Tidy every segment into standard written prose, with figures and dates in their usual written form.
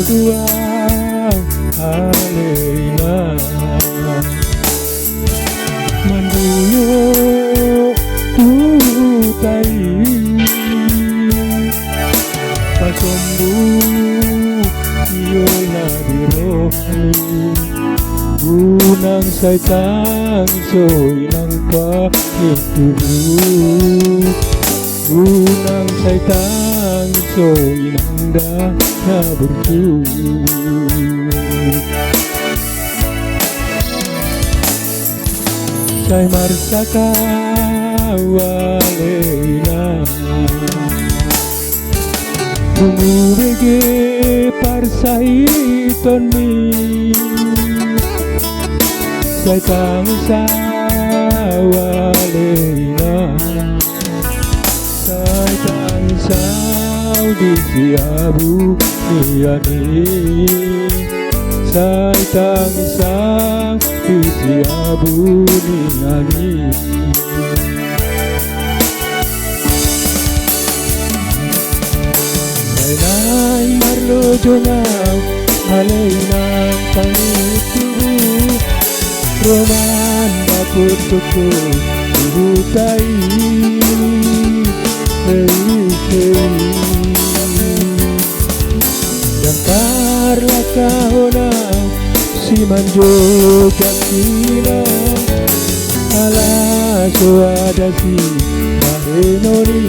berdua alena mandulu utai pasombu iyola dirohu gunang saitan soinang pahituru gunang saitan soinang dana bertu Sai marsaka walena Bungu bege parsai tonmi Sai tangsa walena Sai tangsa di siabu niani Sai tangsa di siabu niani Sai nai marlo jongau aleinang pangitu Roman bakutuku dihutai Jangkar lakahona si manjo jakina ala soada si mahenoni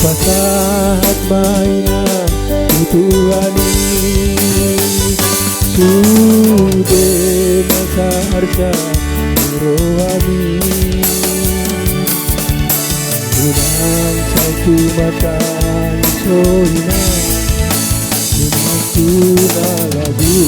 pasahat mainan tutuani sude masa harga rohani Unang satu makan soina Unangku na lagu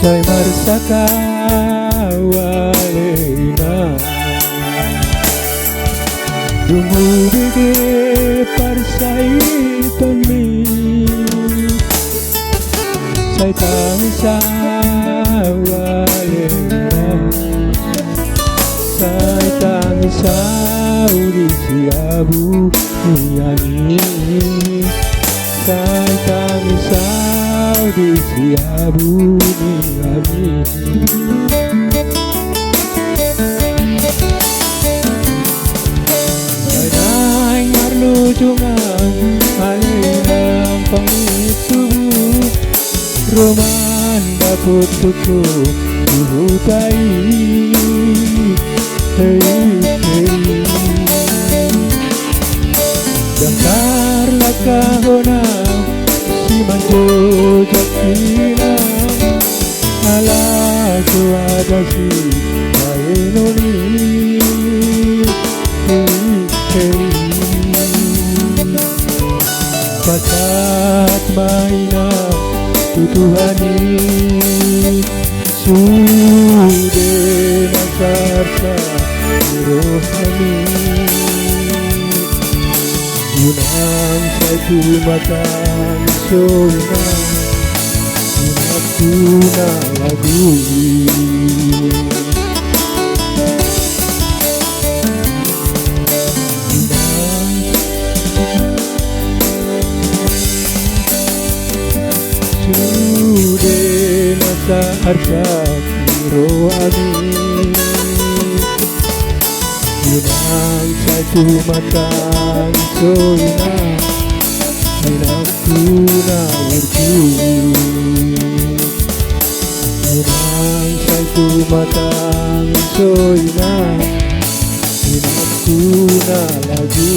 Sai marsaka walena Dungu bege parsai tonmi Sai tangsa walena Sai tangsa di siabu niani Sai tangsa di siabu niani Sai nai marlu jungang aleinang pangitu Roman daputuku dihutai Jangkar lakahona si manjo jakina ala suada si mahenoni pasat mainan tutuhani sude nasarsa rohani Unang satu makan soina Unangku na lagu Sude nasa harga rohani Unang satu makan soina Unangku na urdu Unang satu makan soina Unangku na lagu